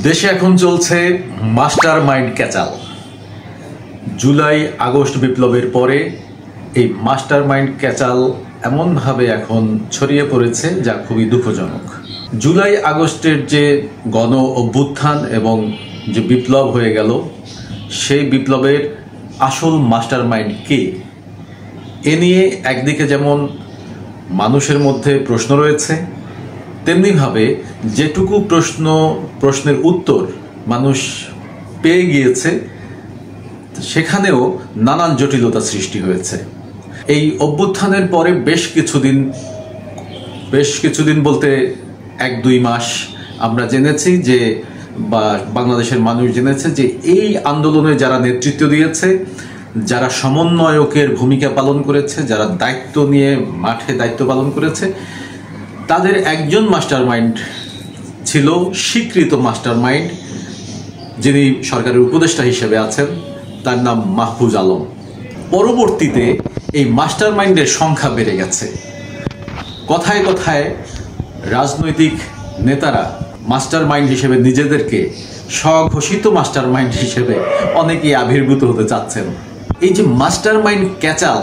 দেশে এখন চলছে মাস্টার মাইন্ড ক্যাচাল। জুলাই আগস্ট বিপ্লবের পরে এই মাস্টার মাইন্ড ক্যাচাল এমনভাবে এখন ছড়িয়ে পড়েছে যা খুবই দুঃখজনক। জুলাই আগস্টের যে গণ অভ্যুত্থান এবং যে বিপ্লব হয়ে গেল, সেই বিপ্লবের আসল মাস্টার মাইন্ড কে, এ নিয়ে একদিকে যেমন মানুষের মধ্যে প্রশ্ন রয়েছে, তেমনিভাবে যেটুকু প্রশ্নের উত্তর মানুষ পেয়ে গিয়েছে সেখানেও নানান জটিলতা সৃষ্টি হয়েছে। এই অভ্যুত্থানের পরে বেশ কিছুদিন বলতে 1-2 মাস আমরা জেনেছি যে, বা বাংলাদেশের মানুষ জেনেছে যে এই আন্দোলনে যারা নেতৃত্ব দিয়েছে, যারা সমন্বয়কের ভূমিকা পালন করেছে, যারা দায়িত্ব নিয়ে মাঠে দায়িত্ব পালন করেছে, তাদের একজন মাস্টার মাইন্ড ছিল, স্বীকৃত মাস্টার মাইন্ড, যিনি সরকারের উপদেষ্টা হিসেবে আছেন, তার নাম মাহফুজ আলম। পরবর্তীতে এই মাস্টার মাইন্ডের সংখ্যা বেড়ে গেছে। কথায় কথায় রাজনৈতিক নেতারা মাস্টার মাইন্ড হিসেবে নিজেদেরকে স্বঘোষিত মাস্টার মাইন্ড হিসেবে অনেকেই আবির্ভূত হতে চাচ্ছেন। এই যে মাস্টার মাইন্ড ক্যাচাল,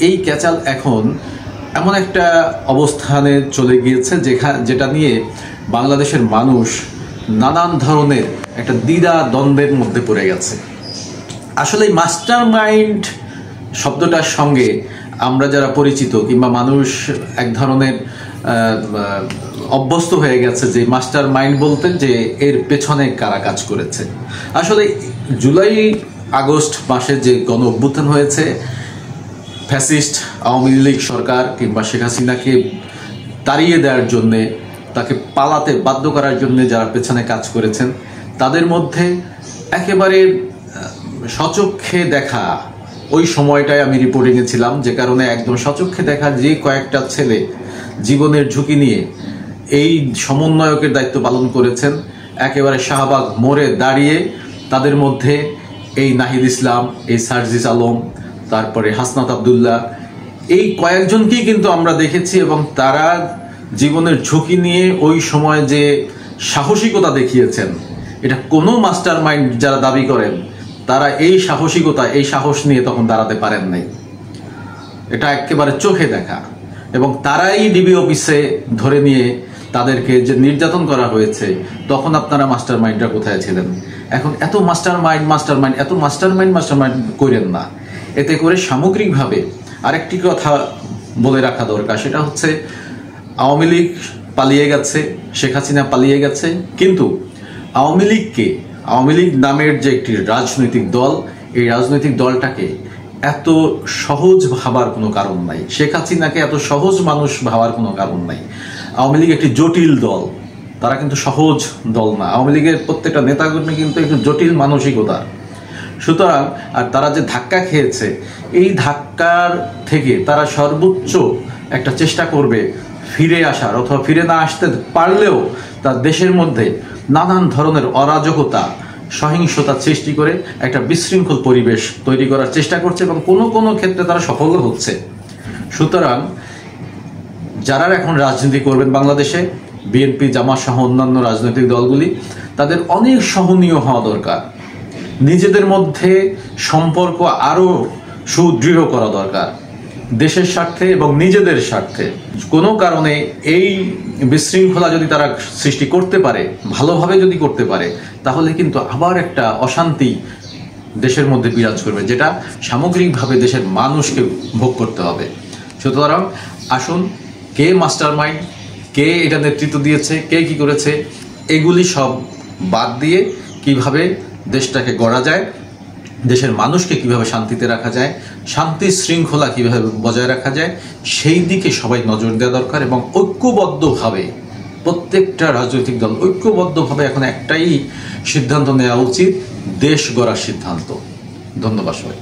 এই ক্যাচাল এখন এমন একটা অবস্থানে চলে গিয়েছে যেটা নিয়ে বাংলাদেশের মানুষ নানান ধরনের একটা দ্বিধা দ্বন্দ্বের মধ্যে পড়ে গেছে। আসলে মাস্টার মাইন্ড শব্দটার সঙ্গে আমরা যারা পরিচিত, কিংবা মানুষ এক ধরনের অভ্যস্ত হয়ে গেছে যে মাস্টার মাইন্ড বলতে যে এর পেছনে কারা কাজ করেছে। আসলে জুলাই আগস্ট মাসে যে গণ অভ্যুত্থান হয়েছে, ফ্যাসিস্ট আওয়ামী লীগ সরকার কিংবা শেখ হাসিনাকে তাড়িয়ে দেওয়ার জন্যে, তাকে পালাতে বাধ্য করার জন্যে যারা পেছনে কাজ করেছেন, তাদের মধ্যে একেবারে সচক্ষে দেখা, ওই সময়টায় আমি রিপোর্টিংয়ে ছিলাম, যে কারণে একদম সচক্ষে দেখা যে কয়েকটা ছেলে জীবনের ঝুঁকি নিয়ে এই সমন্বয়কের দায়িত্ব পালন করেছেন, একেবারে শাহবাগ মোড়ে দাঁড়িয়ে তাদের মধ্যে এই নাহিদ ইসলাম, এই সার্জিস আলম, তারপরে হাসনাত আবদুল্লাহ, এই কয়েকজনকেই কিন্তু আমরা দেখেছি। এবং তারা জীবনের ঝুঁকি নিয়ে ওই সময় যে সাহসিকতা দেখিয়েছেন, এটা কোনো মাস্টার মাইন্ড যারা দাবি করেন তারা এই সাহসিকতা, এই সাহস নিয়ে তখন দাঁড়াতে পারেন নাই। এটা একেবারে চোখে দেখা। এবং তারাই ডিবি অফিসে ধরে নিয়ে তাদেরকে যে নির্যাতন করা হয়েছে, তখন আপনারা মাস্টার মাইন্ডরা কোথায় ছিলেন? এখন এত মাস্টার মাইন্ড করেন না। এতে করে সামগ্রিকভাবে আরেকটি কথা বলে রাখা দরকার, সেটা হচ্ছে আওয়ামী লীগ পালিয়ে গেছে, শেখ হাসিনা পালিয়ে গেছে, কিন্তু আওয়ামী লীগ নামের যে একটি রাজনৈতিক দল, এই রাজনৈতিক দলটাকে এত সহজ ভাবার কোনো কারণ নাই। শেখ হাসিনাকে এত সহজ মানুষ ভাবার কোনো কারণ নাই। আওয়ামী লীগ একটি জটিল দল, তারা কিন্তু সহজ দল না। আওয়ামী লীগের প্রত্যেকটা নেতাকর্মী কিন্তু একটু জটিল মানসিকতার। সুতরাং আর তারা যে ধাক্কা খেয়েছে, এই ধাক্কার থেকে তারা সর্বোচ্চ একটা চেষ্টা করবে ফিরে আসার, অথবা ফিরে না আসতে পারলেও তার দেশের মধ্যে নানান ধরনের অরাজকতা, সহিংসতা সৃষ্টি করে একটা বিশৃঙ্খল পরিবেশ তৈরি করার চেষ্টা করছে, এবং কোনো কোনো ক্ষেত্রে তারা সফল হচ্ছে। সুতরাং যারা এখন রাজনীতি করবেন বাংলাদেশে, বিএনপি, জামাত সহ অন্যান্য রাজনৈতিক দলগুলি, তাদের অনেক সহনীয় হওয়া দরকার। নিজেদের মধ্যে সম্পর্ক আরও সুদৃঢ় করা দরকার, দেশের স্বার্থে এবং নিজেদের স্বার্থে। কোনো কারণে এই বিশৃঙ্খলা যদি তারা সৃষ্টি করতে পারে, ভালোভাবে যদি করতে পারে, তাহলে কিন্তু আবার একটা অশান্তি দেশের মধ্যে বিরাজ করবে, যেটা সামগ্রিকভাবে দেশের মানুষকে ভোগ করতে হবে। সুতরাং আসুন, কে মাস্টার মাইন্ড, কে এটা নেতৃত্ব দিয়েছে, কে কি করেছে, এগুলি সব বাদ দিয়ে কিভাবে দেশটাকে গড়া যায়, দেশের মানুষকে কিভাবে শান্তিতে রাখা যায়, শান্তি শৃঙ্খলা কিভাবে বজায় রাখা যায়, সেই দিকে সবাই নজর দেওয়া দরকার। এবং ঐক্যবদ্ধভাবে প্রত্যেকটা রাজনৈতিক দল ঐক্যবদ্ধভাবে এখন একটাই সিদ্ধান্ত নেওয়া উচিত, দেশ গড়ার সিদ্ধান্ত। ধন্যবাদ সবাই।